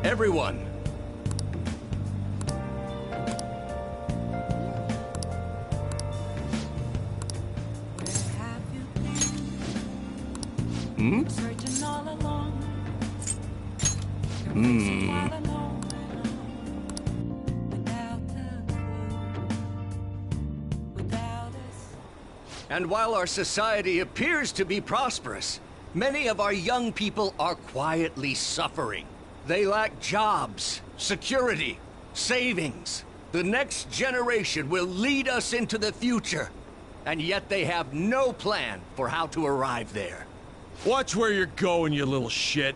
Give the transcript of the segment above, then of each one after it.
Everyone! Hmm? And while our society appears to be prosperous, many of our young people are quietly suffering. They lack jobs, security, savings. The next generation will lead us into the future, and yet they have no plan for how to arrive there. Watch where you're going, you little shit.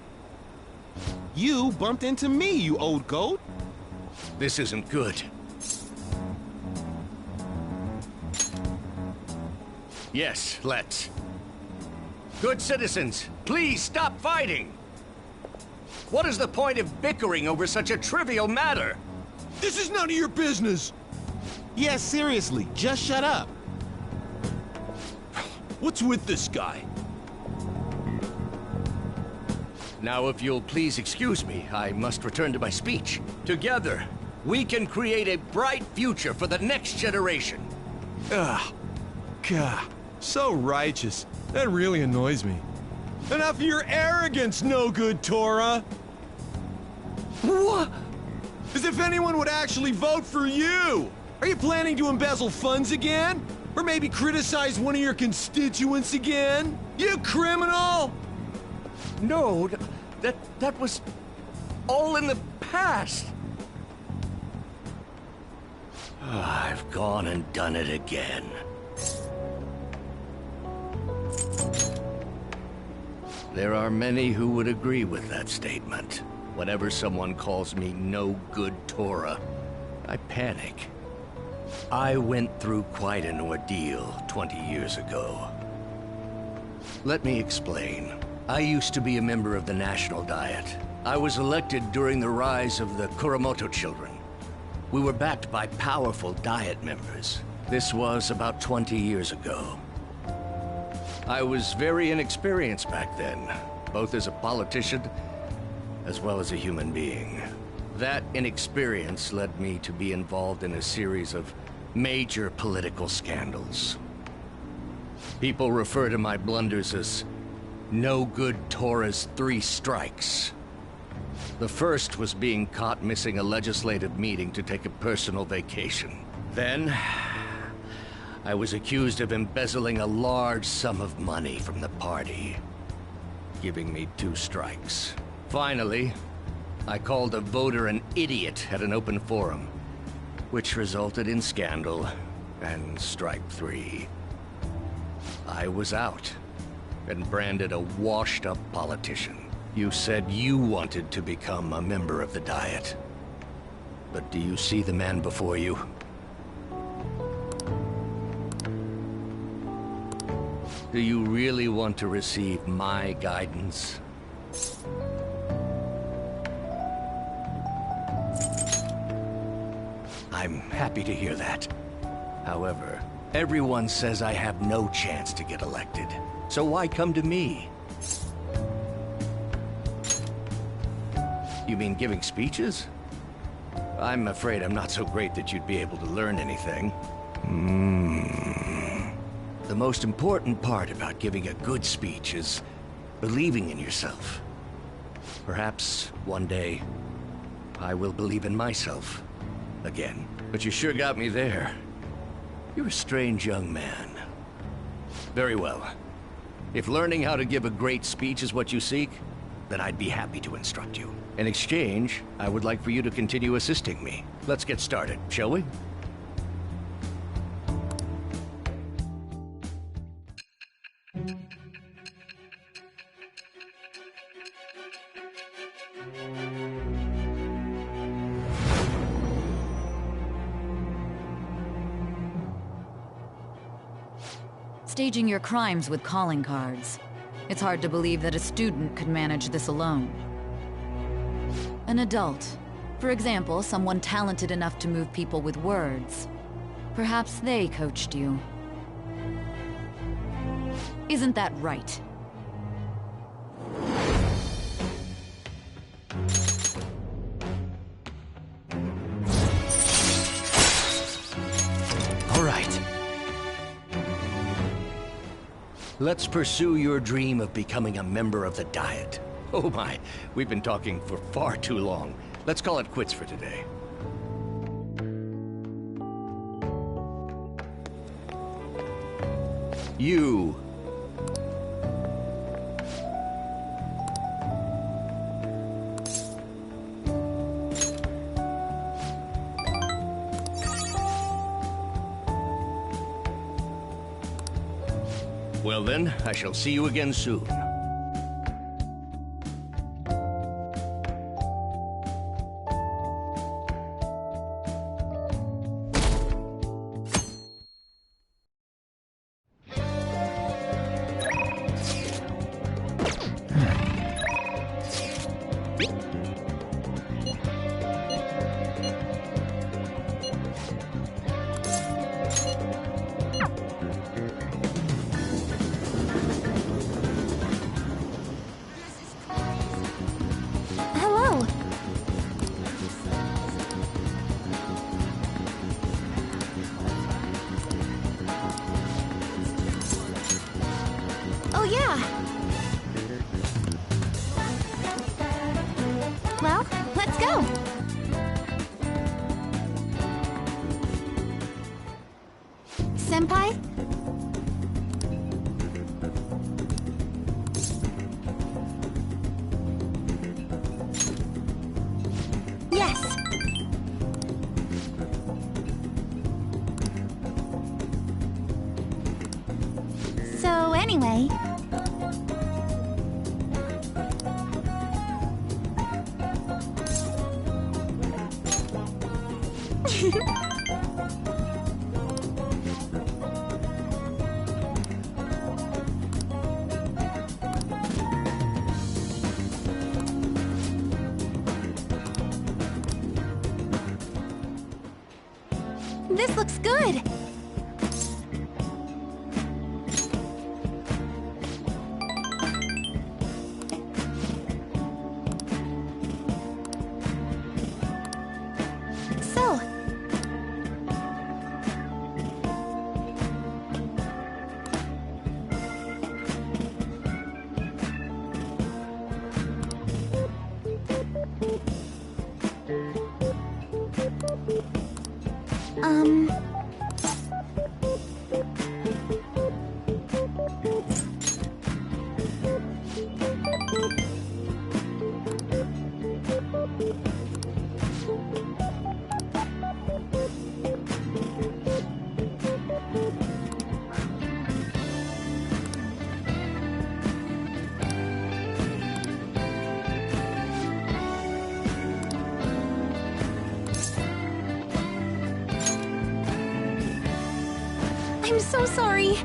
You bumped into me, you old goat. This isn't good. Yes, let's. Good citizens, please stop fighting! What is the point of bickering over such a trivial matter? This is none of your business! Yeah, seriously, just shut up. What's with this guy? Now, if you'll please excuse me, I must return to my speech. Together, we can create a bright future for the next generation. Ugh. God, so righteous. That really annoys me. Enough of your arrogance, no-good Torah! What? As if anyone would actually vote for you! Are you planning to embezzle funds again? Or maybe criticize one of your constituents again? You criminal! No, that was all in the past. I've gone and done it again. There are many who would agree with that statement. Whenever someone calls me no good Torah, I panic. I went through quite an ordeal 20 years ago. Let me explain. I used to be a member of the National Diet. I was elected during the rise of the Kuramoto children. We were backed by powerful Diet members. This was about 20 years ago. I was very inexperienced back then, both as a politician as well as a human being. That inexperience led me to be involved in a series of major political scandals. People refer to my blunders as no good Torah's 3 strikes. The first was being caught missing a legislative meeting to take a personal vacation. Then, I was accused of embezzling a large sum of money from the party, giving me 2 strikes. Finally, I called a voter an idiot at an open forum, which resulted in scandal and strike 3. I was out and branded a washed-up politician. You said you wanted to become a member of the Diet. But do you see the man before you? Do you really want to receive my guidance? I'm happy to hear that. However, everyone says I have no chance to get elected. So why come to me? You mean giving speeches? I'm afraid I'm not so great that you'd be able to learn anything. The most important part about giving a good speech is believing in yourself. Perhaps one day, I will believe in myself again. But you sure got me there. You're a strange young man. Very well. If learning how to give a great speech is what you seek, then I'd be happy to instruct you. In exchange, I would like for you to continue assisting me. Let's get started, shall we? Staging your crimes with calling cards. It's hard to believe that a student could manage this alone. An adult. For example, someone talented enough to move people with words. Perhaps they coached you. Isn't that right? Let's pursue your dream of becoming a member of the Diet. Oh my, we've been talking for far too long. Let's call it quits for today. You. Well then, I shall see you again soon. Hello. Oh, yeah. Well, let's go. Senpai? Yes. So anyway... This looks good! So... I'm so sorry.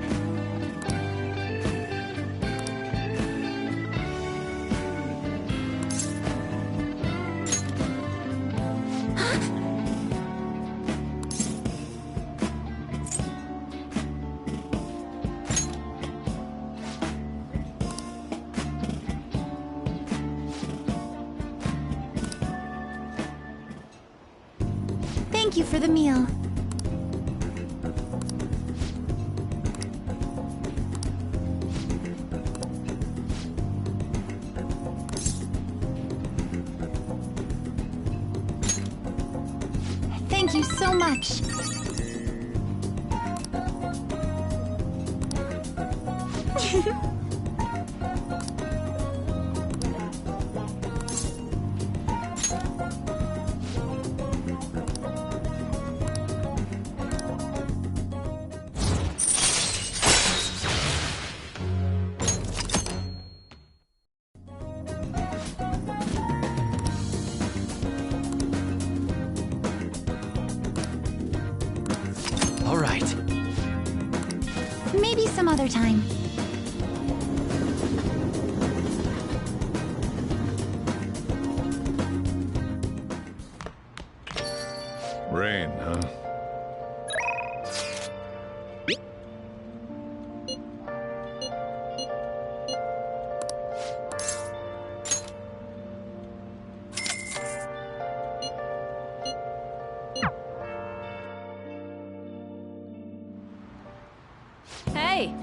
Thank you for the meal. Thank you so much. All right. Maybe some other time. Rain, huh? Hey!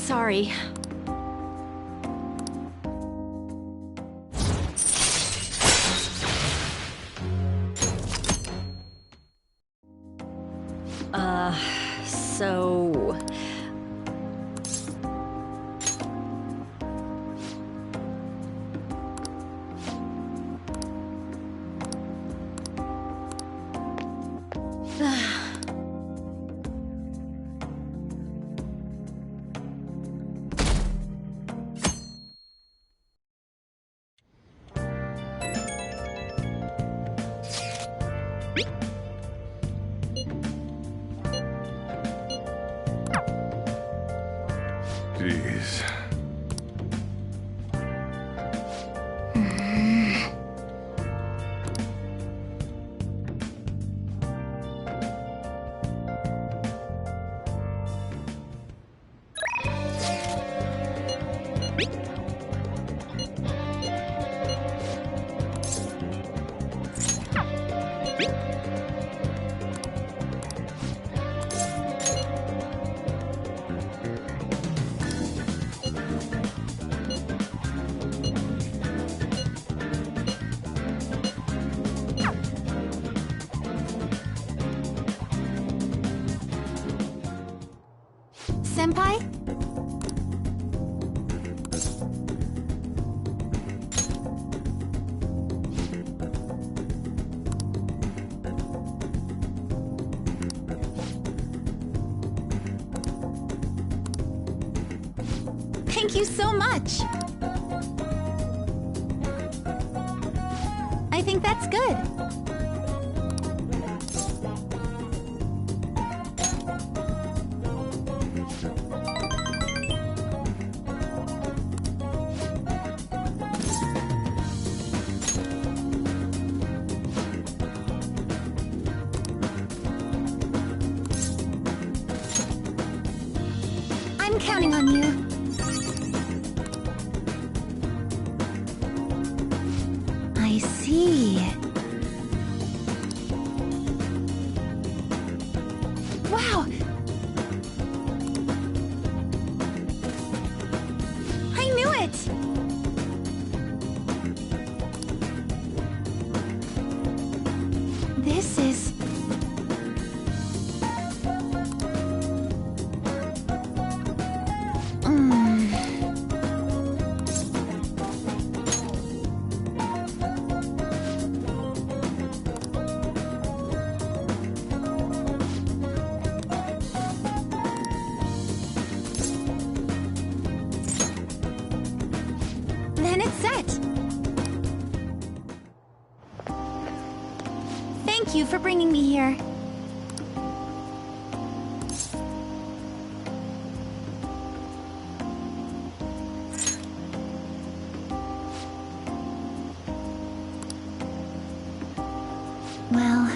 Sorry. So... Jeez. Senpai? Thank you so much! I think that's good. I'm counting on you. I see. Wow! I knew it! This is... Then it's set! Thank you for bringing me here. Well...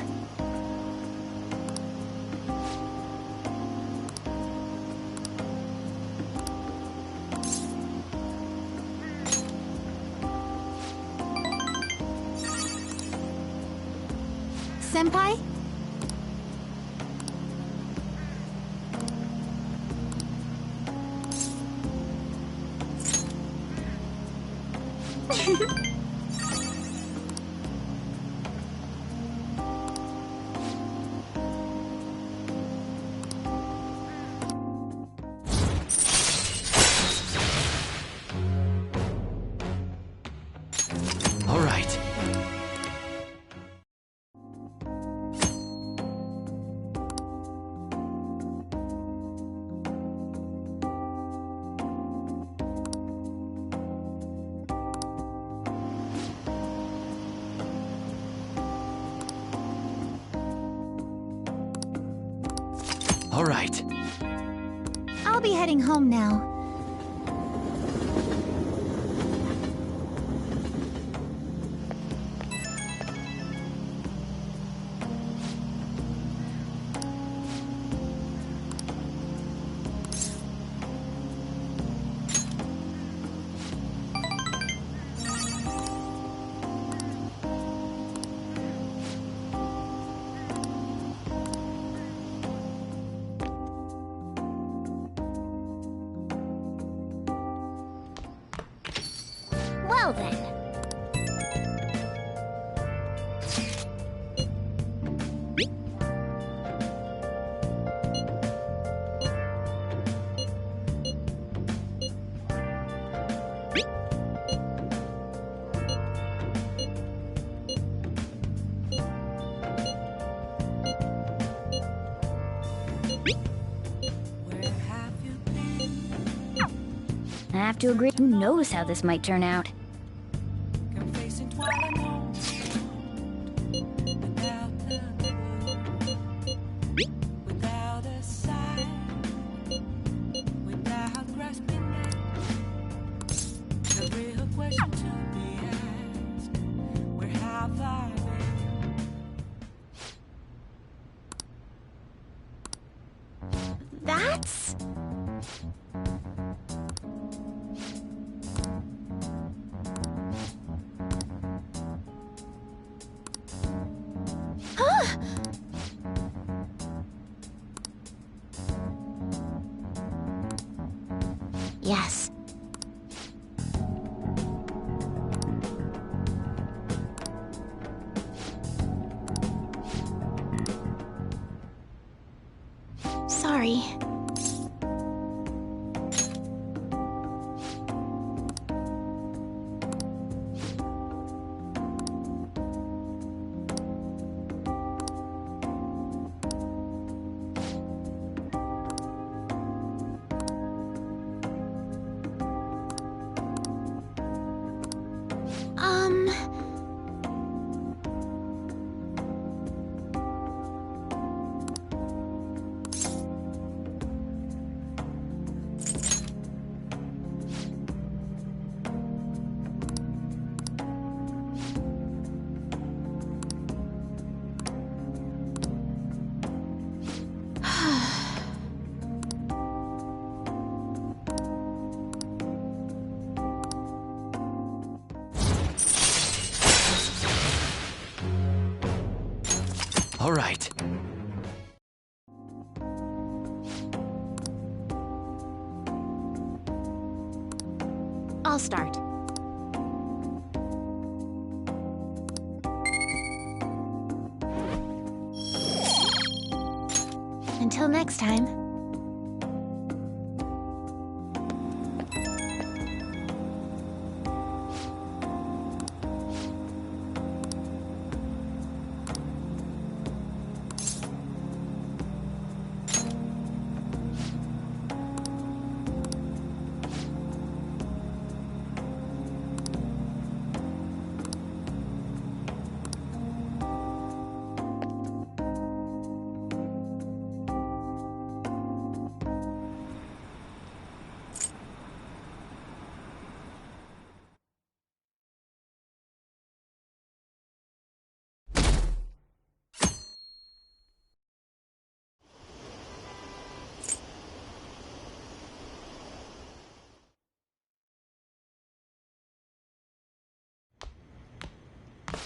Senpai? All right. All right. I'll be heading home now. I have to agree, who knows how this might turn out. That's... Yes. Sorry. All right. I'll start. Until next time.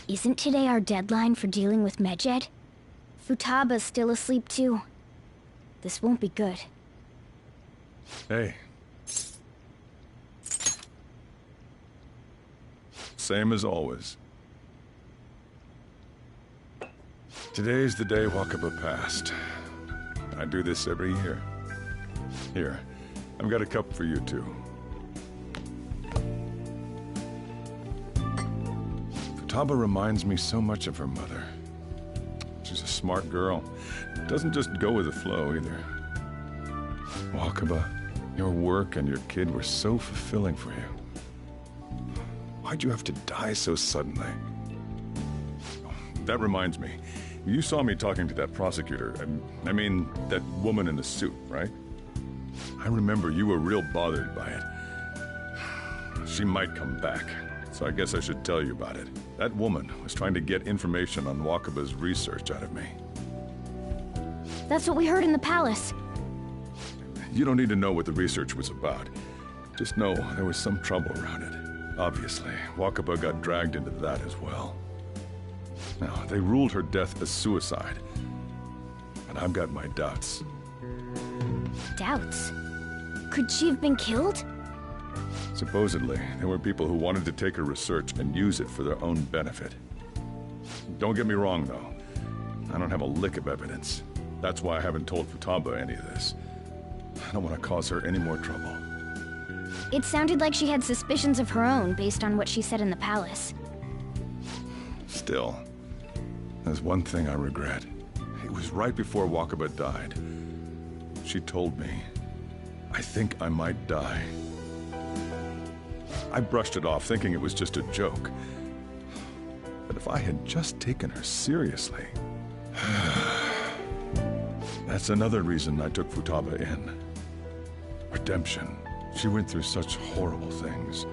Isn't today our deadline for dealing with Medjed? Futaba's still asleep too. This won't be good. Hey. Same as always. Today's the day Wakaba passed. I do this every year. Here, I've got a cup for you too. Futaba reminds me so much of her mother. She's a smart girl. Doesn't just go with the flow either. Wakaba, your work and your kid were so fulfilling for you. Why'd you have to die so suddenly? Oh, that reminds me. You saw me talking to that prosecutor. I mean, that woman in the suit, right? I remember you were real bothered by it. She might come back, so I guess I should tell you about it. That woman was trying to get information on Wakaba's research out of me. That's what we heard in the palace. You don't need to know what the research was about. Just know there was some trouble around it. Obviously, Wakaba got dragged into that as well. Now, they ruled her death as suicide. And I've got my doubts. Doubts? Could she have been killed? Supposedly, there were people who wanted to take her research and use it for their own benefit. Don't get me wrong, though. I don't have a lick of evidence. That's why I haven't told Futaba any of this. I don't want to cause her any more trouble. It sounded like she had suspicions of her own based on what she said in the palace. Still, there's one thing I regret. It was right before Wakaba died. She told me, I think I might die. I brushed it off, thinking it was just a joke. But if I had just taken her seriously... That's another reason I took Futaba in. Redemption. She went through such horrible things.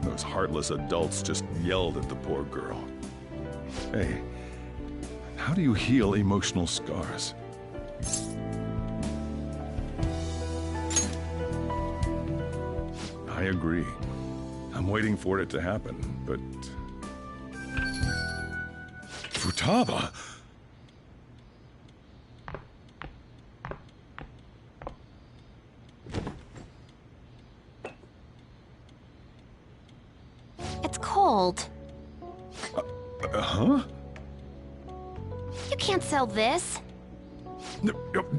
Those heartless adults just yelled at the poor girl. Hey, how do you heal emotional scars? I agree. I'm waiting for it to happen, but... Futaba! It's cold. Huh? You can't sell this.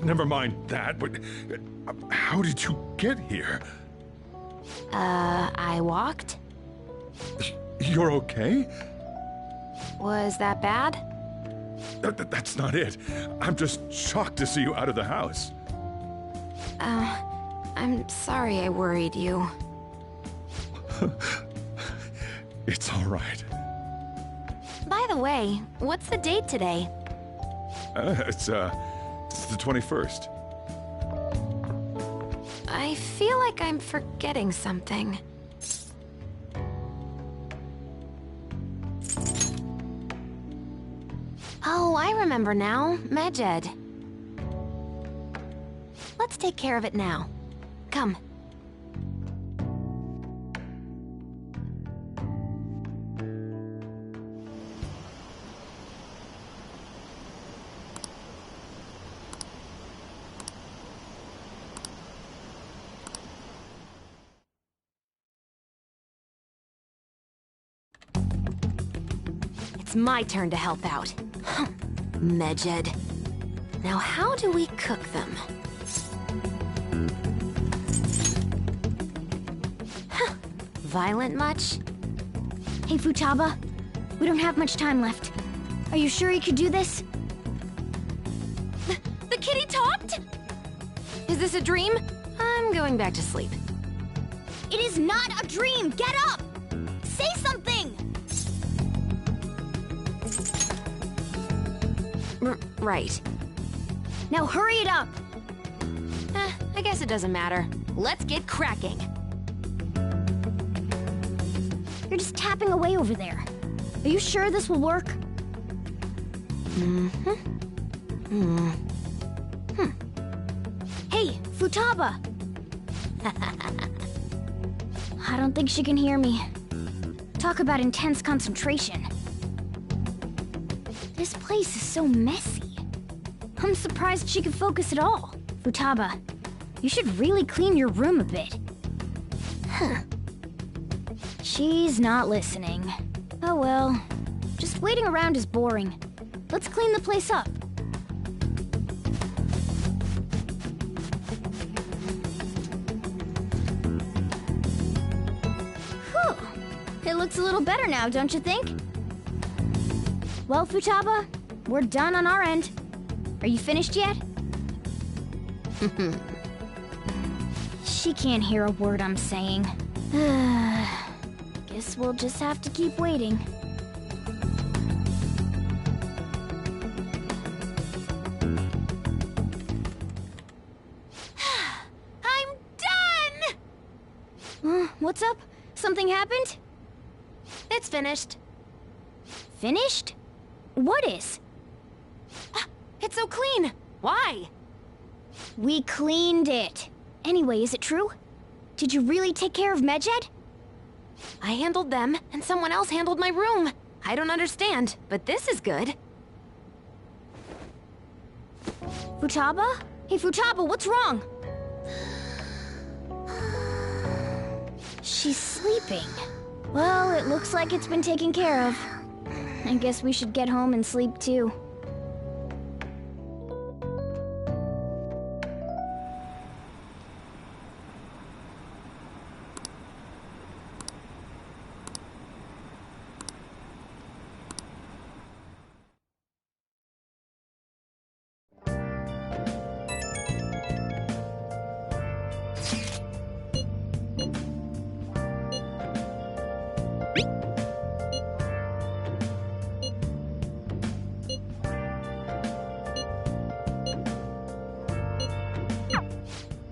Never mind that, but... how did you get here? I walked? You're okay? Was that bad? That's not it. I'm just shocked to see you out of the house. I'm sorry I worried you. It's all right. By the way, what's the date today? It's the 21st. I feel like I'm forgetting something. Oh, I remember now. Medjed. Let's take care of it now. Come. It's my turn to help out. Medjed. Now how do we cook them? Violent much? Hey, Futaba. We don't have much time left. Are you sure you could do this? The kitty talked? Is this a dream? I'm going back to sleep. It is not a dream! Get up! Say something! Right. Now hurry it up! I guess it doesn't matter. Let's get cracking. You're just tapping away over there. Are you sure this will work? Hey, Futaba! I don't think she can hear me. Talk about intense concentration. This place is so messy. I'm surprised she could focus at all. Futaba, you should really clean your room a bit. She's not listening. Oh well. Just waiting around is boring. Let's clean the place up. Whew. It looks a little better now, don't you think? Well, Futaba, we're done on our end. Are you finished yet? She can't hear a word I'm saying. Guess we'll just have to keep waiting. I'm done! What's up? Something happened? It's finished. Finished? What is? It's so clean. Why? We cleaned it. Anyway, is it true? Did you really take care of Medjed? I handled them, and someone else handled my room. I don't understand, but this is good. Futaba? Hey, Futaba, what's wrong? She's sleeping. Well, it looks like it's been taken care of. I guess we should get home and sleep too.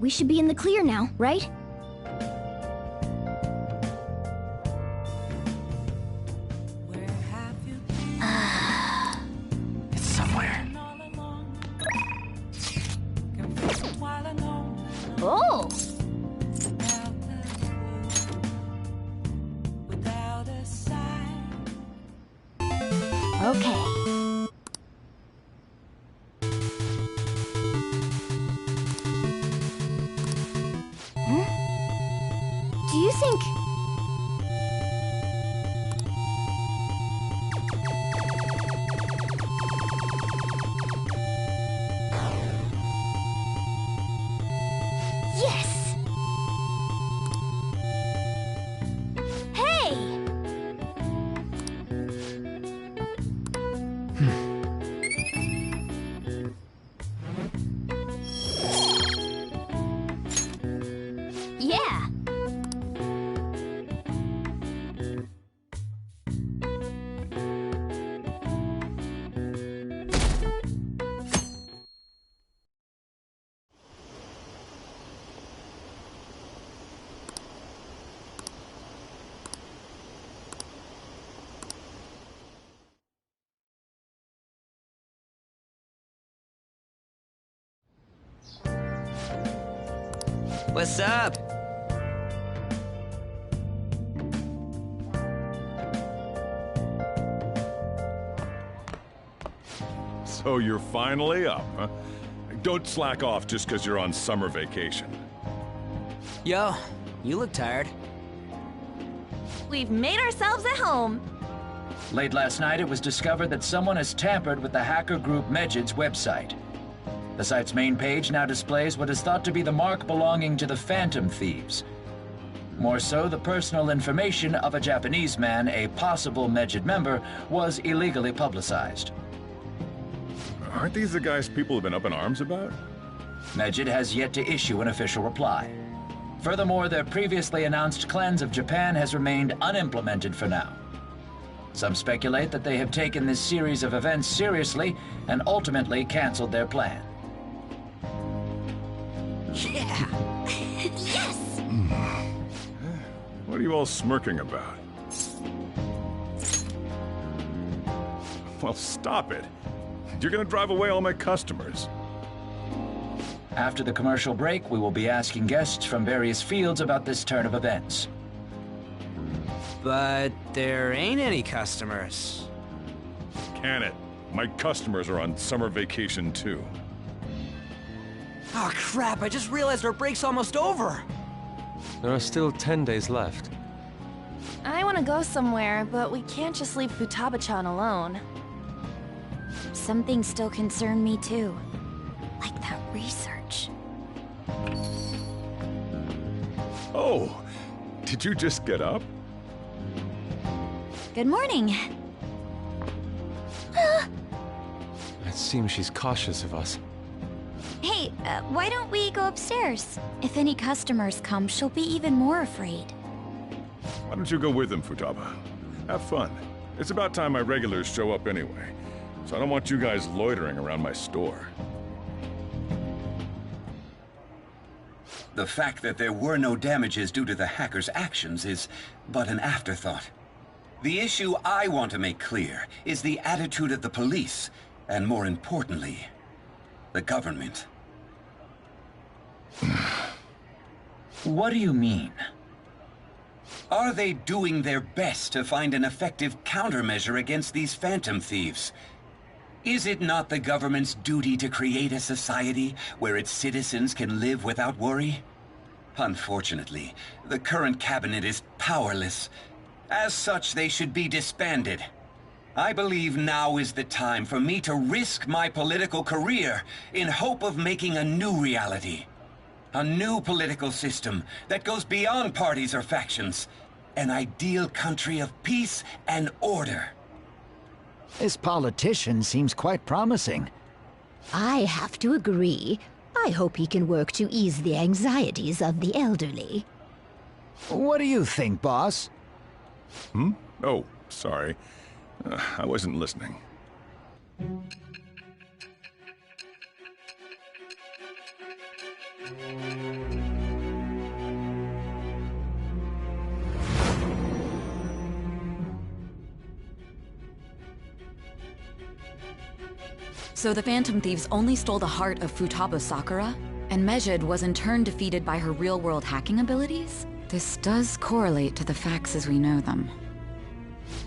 We should be in the clear now, right? It's somewhere. Oh! Okay. Do you think... Yes! Hey! Yeah! What's up? So you're finally up, huh? Don't slack off just because you're on summer vacation. Yo, you look tired. We've made ourselves at home. Late last night, it was discovered that someone has tampered with the hacker group Medjed's website. The site's main page now displays what is thought to be the mark belonging to the Phantom Thieves. More so, the personal information of a Japanese man, a possible Medjed member, was illegally publicized. Aren't these the guys people have been up in arms about? Medjed has yet to issue an official reply. Furthermore, their previously announced cleanse of Japan has remained unimplemented for now. Some speculate that they have taken this series of events seriously and ultimately canceled their plan. Yeah! Yes! What are you all smirking about? Well, stop it. You're gonna drive away all my customers. After the commercial break, we will be asking guests from various fields about this turn of events. But there ain't any customers. Can it? My customers are on summer vacation too. Oh crap, I just realized our break's almost over. There are still 10 days left. I want to go somewhere, but we can't just leave Futaba-chan alone. Some things still concern me too. Like that research. Oh, did you just get up? Good morning. It seems she's cautious of us. Hey, why don't we go upstairs? If any customers come, she'll be even more afraid. Why don't you go with them, Futaba? Have fun. It's about time my regulars show up anyway, so I don't want you guys loitering around my store. The fact that there were no damages due to the hacker's actions is but an afterthought. The issue I want to make clear is the attitude of the police, and more importantly, the government. What do you mean? Are they doing their best to find an effective countermeasure against these Phantom Thieves? Is it not the government's duty to create a society where its citizens can live without worry? Unfortunately, the current cabinet is powerless. As such, they should be disbanded. I believe now is the time for me to risk my political career in hope of making a new reality. A new political system that goes beyond parties or factions. An ideal country of peace and order. This politician seems quite promising. I have to agree. I hope he can work to ease the anxieties of the elderly. What do you think, boss? Hmm? Oh, sorry. I wasn't listening. So the Phantom Thieves only stole the heart of Futaba Sakura, and Mejid was in turn defeated by her real-world hacking abilities? This does correlate to the facts as we know them.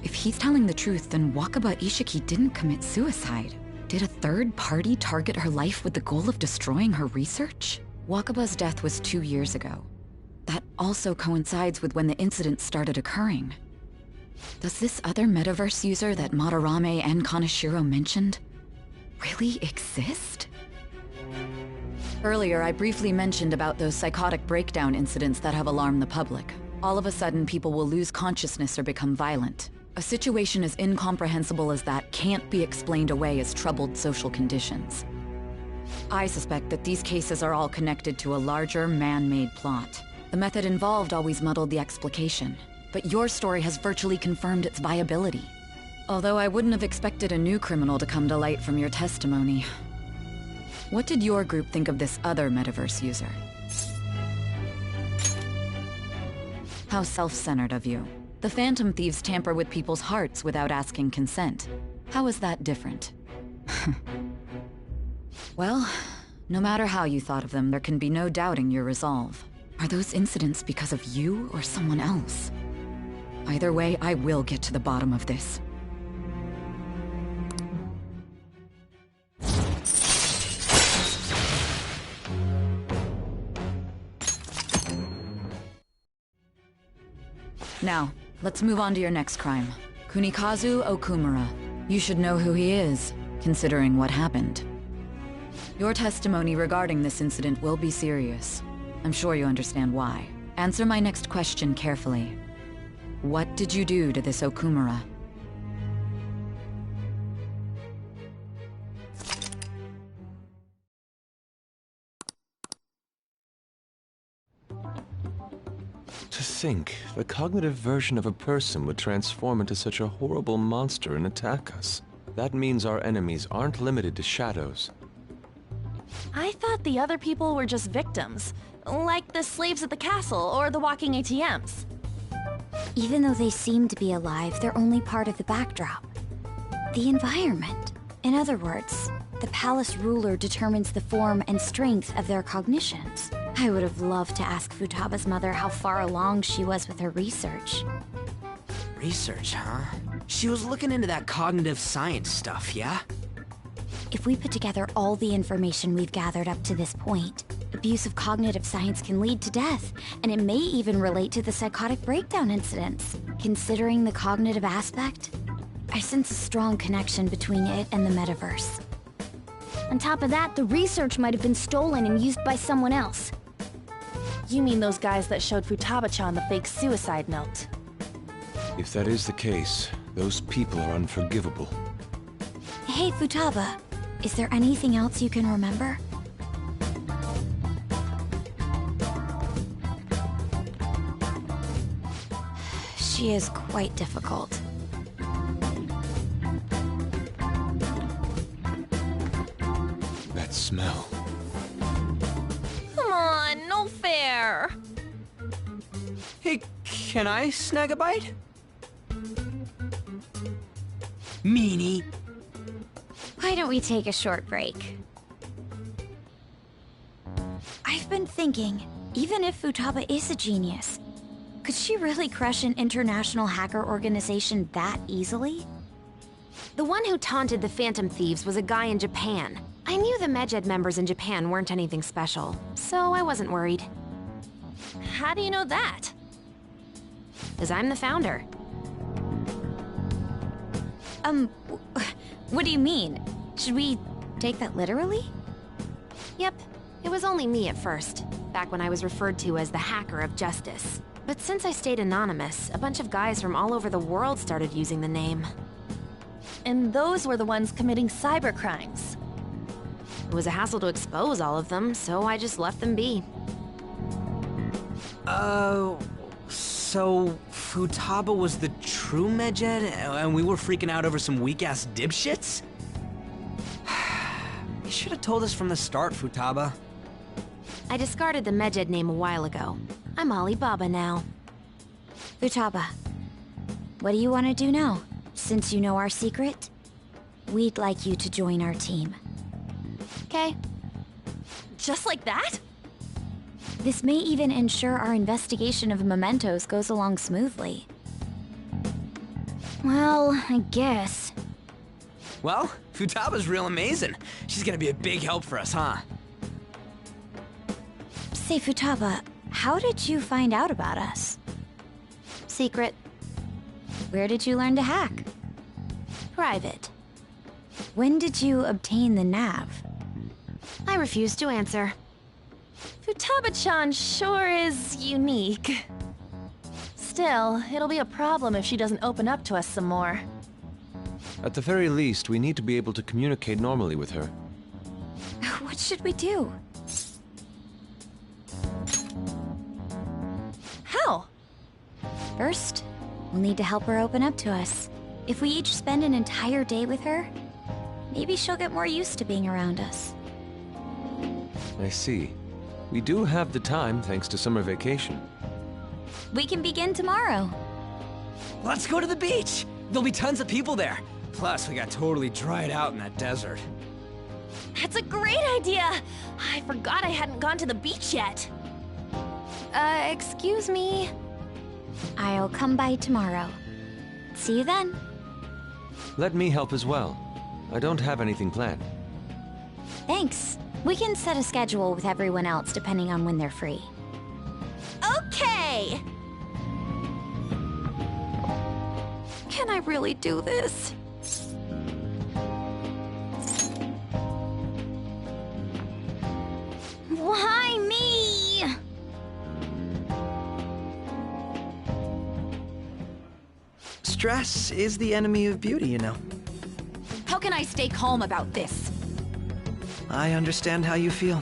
If he's telling the truth, then Wakaba Ishiki didn't commit suicide. Did a third party target her life with the goal of destroying her research? Wakaba's death was 2 years ago. That also coincides with when the incident started occurring. Does this other metaverse user that Madarame and Kaneshiro mentioned really exist? Earlier, I briefly mentioned about those psychotic breakdown incidents that have alarmed the public. All of a sudden, people will lose consciousness or become violent. A situation as incomprehensible as that can't be explained away as troubled social conditions. I suspect that these cases are all connected to a larger, man-made plot. The method involved always muddled the explication, but your story has virtually confirmed its viability. Although I wouldn't have expected a new criminal to come to light from your testimony. What did your group think of this other metaverse user? How self-centered of you. The Phantom Thieves tamper with people's hearts without asking consent. How is that different? Well, no matter how you thought of them, there can be no doubting your resolve. Are those incidents because of you or someone else? Either way, I will get to the bottom of this. Now, let's move on to your next crime. Kunikazu Okumura. You should know who he is, considering what happened. Your testimony regarding this incident will be serious. I'm sure you understand why. Answer my next question carefully. What did you do to this Okumura? To think, the cognitive version of a person would transform into such a horrible monster and attack us. That means our enemies aren't limited to shadows. I thought the other people were just victims, like the slaves at the castle or the walking ATMs. Even though they seem to be alive, they're only part of the backdrop. The environment. In other words, the palace ruler determines the form and strength of their cognitions. I would have loved to ask Futaba's mother how far along she was with her research. Research, huh? She was looking into that cognitive science stuff, yeah? If we put together all the information we've gathered up to this point, abuse of cognitive science can lead to death, and it may even relate to the psychotic breakdown incidents. Considering the cognitive aspect, I sense a strong connection between it and the metaverse. On top of that, the research might have been stolen and used by someone else. You mean those guys that showed Futaba-chan the fake suicide note? If that is the case, those people are unforgivable. Hey, Futaba, is there anything else you can remember? She is quite difficult. That smell. Come on, no fair! Hey, can I snag a bite? Meanie. Why don't we take a short break? I've been thinking, even if Futaba is a genius, could she really crush an international hacker organization that easily? The one who taunted the Phantom Thieves was a guy in Japan. I knew the Medjed members in Japan weren't anything special, so I wasn't worried. How do you know that? 'Cause I'm the founder. What do you mean? Should we take that literally? Yep, it was only me at first, back when I was referred to as the Hacker of Justice. But since I stayed anonymous, a bunch of guys from all over the world started using the name. And those were the ones committing cybercrimes. It was a hassle to expose all of them, so I just left them be. So Futaba was the true Medjed, and we were freaking out over some weak-ass dipshits? You should have told us from the start, Futaba. I discarded the Medjed name a while ago. I'm Alibaba now. Futaba, what do you want to do now, since you know our secret? we'd like you to join our team. Okay. Just like that? This may even ensure our investigation of mementos goes along smoothly. Well, I guess. Well, Futaba's real amazing. She's gonna be a big help for us, huh? Say, Futaba, how did you find out about us? Secret. Where did you learn to hack? Private. When did you obtain the nav? I refuse to answer. Futaba-chan sure is unique. Still, it'll be a problem if she doesn't open up to us some more. At the very least, we need to be able to communicate normally with her. What should we do? How? First, we'll need to help her open up to us. If we each spend an entire day with her, maybe she'll get more used to being around us. I see. We do have the time thanks to summer vacation. We can begin tomorrow. Let's go to the beach! There'll be tons of people there. Plus, we got totally dried out in that desert. That's a great idea! I forgot I hadn't gone to the beach yet. Excuse me? I'll come by tomorrow. See you then. Let me help as well. I don't have anything planned. Thanks. We can set a schedule with everyone else depending on when they're free. Okay! Can I really do this? Why me? Stress is the enemy of beauty, you know. How can I stay calm about this? I understand how you feel.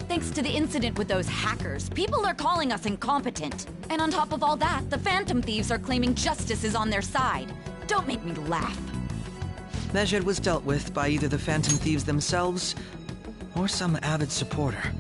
Thanks to the incident with those hackers, people are calling us incompetent. And on top of all that, the Phantom Thieves are claiming justice is on their side. Don't make me laugh. Medjed was dealt with by either the Phantom Thieves themselves or some avid supporter.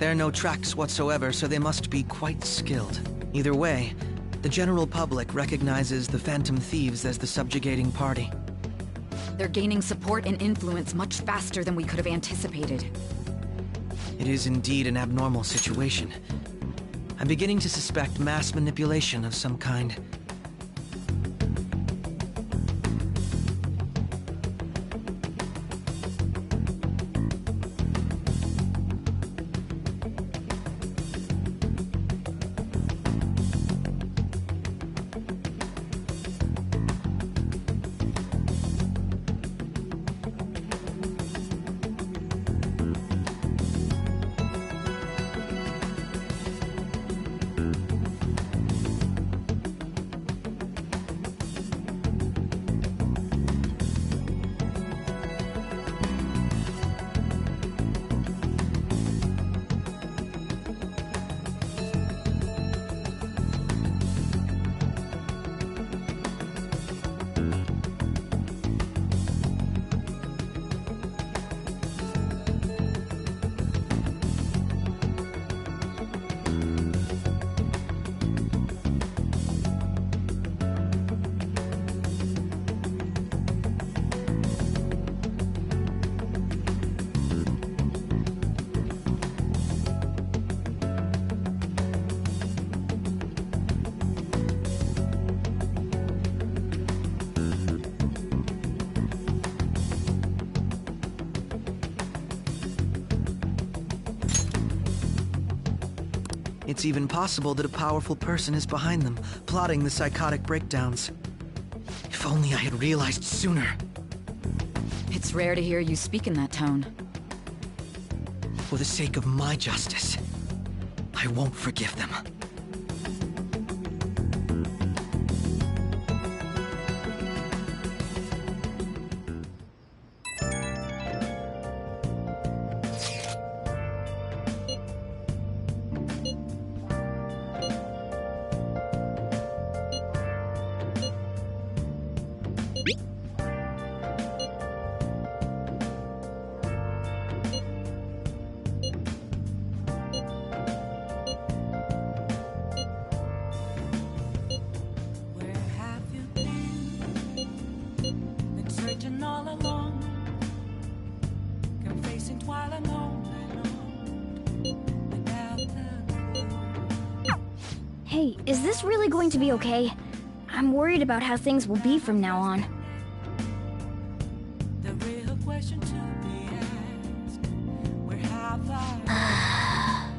There are no tracks whatsoever, so they must be quite skilled. Either way, the general public recognizes the Phantom Thieves as the subjugating party. They're gaining support and influence much faster than we could have anticipated. It is indeed an abnormal situation. I'm beginning to suspect mass manipulation of some kind. It's even possible that a powerful person is behind them, plotting the psychotic breakdowns. If only I had realized sooner. It's rare to hear you speak in that tone. For the sake of my justice, I won't forgive them. Hey, is this really going to be okay? I'm worried about how things will be from now on. The real question to be asked, where have I?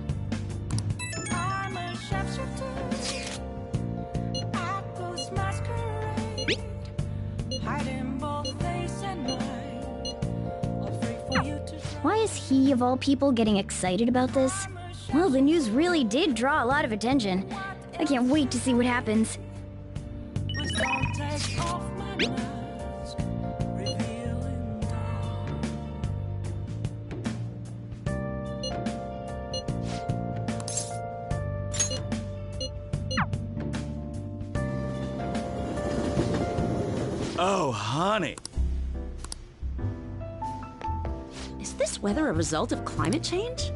I'm a chef at Ghost Masquerade, hiding both face and mind, afraid for you to try. Why is he, of all people, getting excited about this? Well, the news really did draw a lot of attention. I can't wait to see what happens. Don't take off my mask, revealing dawn. Oh, honey. Is this weather a result of climate change?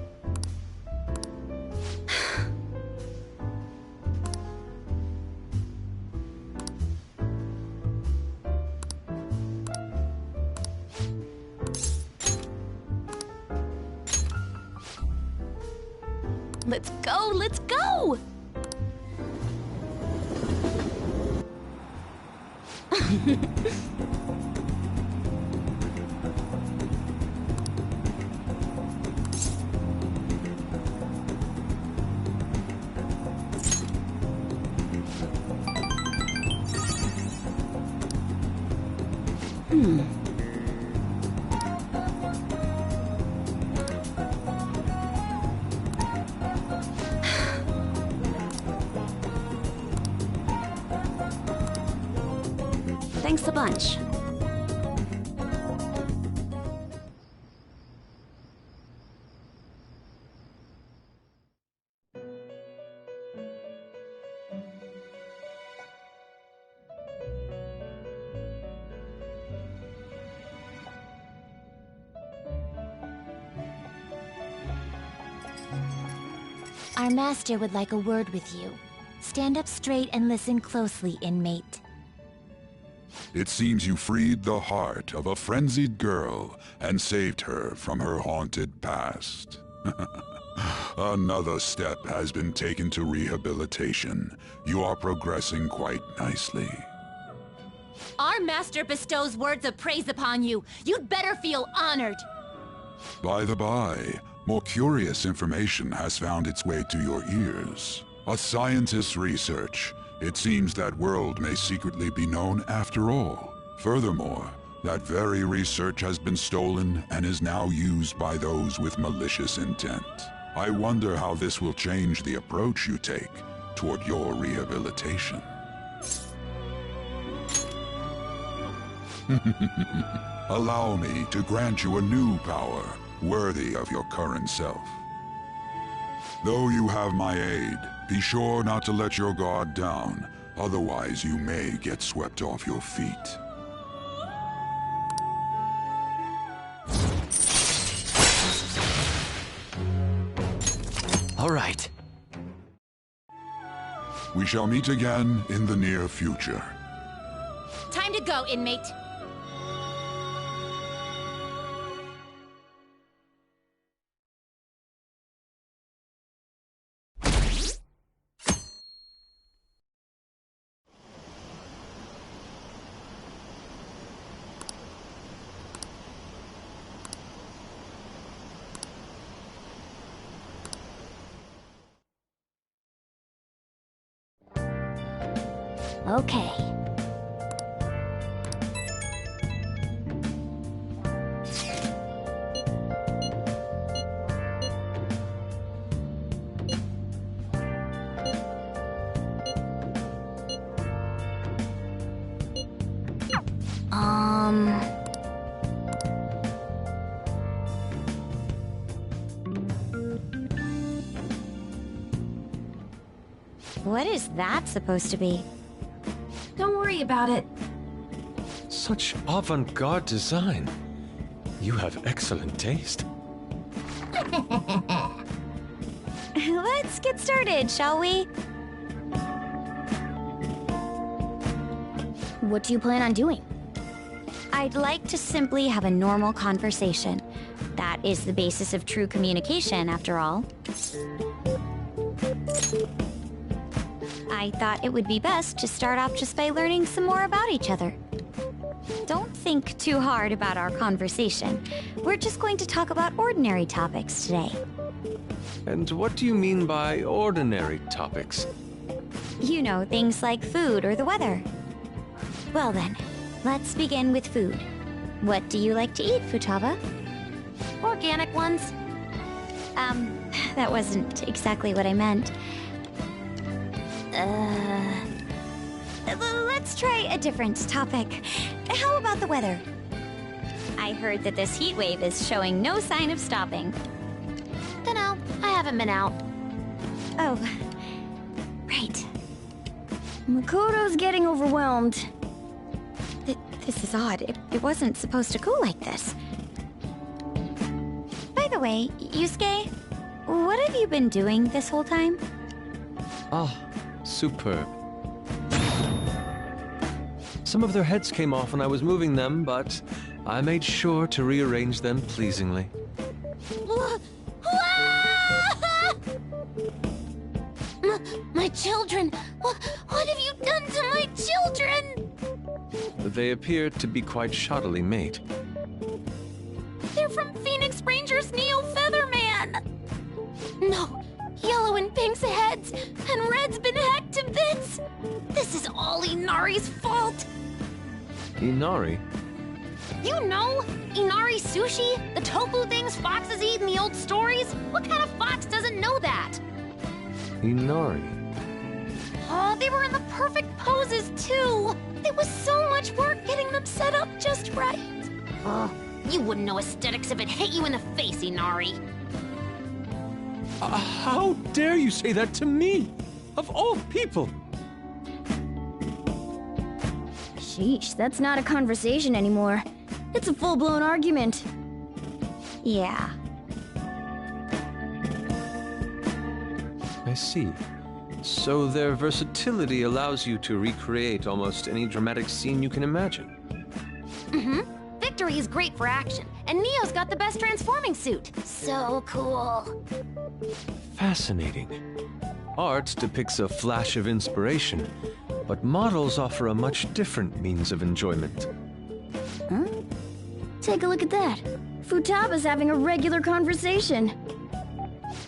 Let's go! Let's go! Thanks a bunch. Our master would like a word with you. Stand up straight and listen closely, inmate. It seems you freed the heart of a frenzied girl and saved her from her haunted past. Another step has been taken to rehabilitation. You are progressing quite nicely. Our master bestows words of praise upon you. You'd better feel honored. By the by, more curious information has found its way to your ears. A scientist's research. It seems that world may secretly be known after all. Furthermore, that very research has been stolen and is now used by those with malicious intent. I wonder how this will change the approach you take toward your rehabilitation. Allow me to grant you a new power worthy of your current self. Though you have my aid, be sure not to let your guard down, otherwise you may get swept off your feet. All right. We shall meet again in the near future. Time to go, inmate. Okay. What is that supposed to be? Don't worry about it. Such avant-garde design. You have excellent taste. Let's get started, shall we? What do you plan on doing? I'd like to simply have a normal conversation. That is the basis of true communication, after all. I thought it would be best to start off just by learning some more about each other. Don't think too hard about our conversation. We're just going to talk about ordinary topics today. And what do you mean by ordinary topics? You know, things like food or the weather. Well then, let's begin with food. What do you like to eat, Futaba? Organic ones. That wasn't exactly what I meant. Let's try a different topic. How about the weather? I heard that this heat wave is showing no sign of stopping. Dunno, I haven't been out. Oh, right. Makoto's getting overwhelmed. This is odd. It wasn't supposed to go like this. By the way, Yusuke, what have you been doing this whole time? Ah, superb. Some of their heads came off when I was moving them, but I made sure to rearrange them pleasingly. My children! What have you done to my children? They appeared to be quite shoddily made. They're from Phoenix Rangers Neo Featherman! No, Yellow and Pink's heads, and Red's been hacked to bits! This is all Inari's fault! Inari? You know, Inari sushi? The tofu things foxes eat in the old stories? What kind of fox doesn't know that? Inari? Oh, they were in the perfect poses, too! It was so much work getting them set up just right. Oh, you wouldn't know aesthetics if it hit you in the face, Inari. How dare you say that to me? Of all people! Sheesh, that's not a conversation anymore. It's a full-blown argument. Yeah. I see. So their versatility allows you to recreate almost any dramatic scene you can imagine. Mm-hmm. Victory is great for action, and Neo's got the best transforming suit. So cool. Fascinating. Art depicts a flash of inspiration, but models offer a much different means of enjoyment. Huh? Take a look at that. Futaba's having a regular conversation.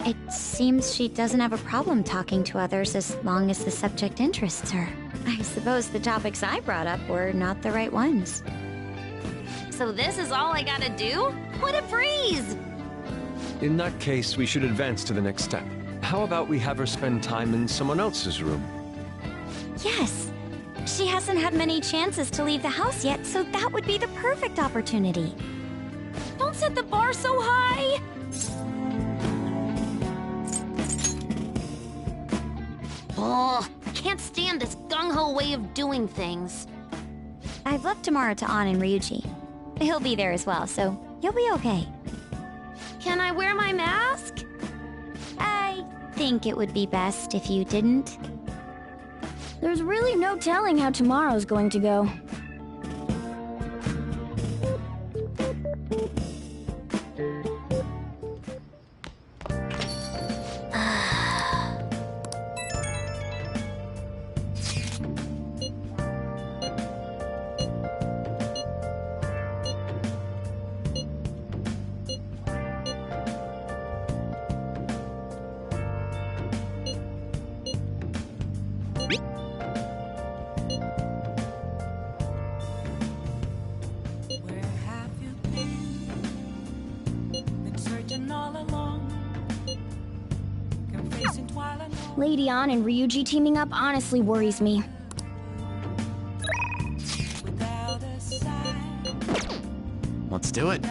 It seems she doesn't have a problem talking to others as long as the subject interests her. I suppose the topics I brought up were not the right ones. So this is all I gotta do? What a breeze! In that case, we should advance to the next step. How about we have her spend time in someone else's room? Yes. She hasn't had many chances to leave the house yet, so that would be the perfect opportunity. Don't set the bar so high! Oh, can't stand this gung-ho way of doing things. I've left tomorrow to An and Ryuji. He'll be there as well, so you'll be okay. Can I wear my mask? I think it would be best if you didn't. There's really no telling how tomorrow's going to go. Lady An and Ryuji teaming up honestly worries me. Let's do it.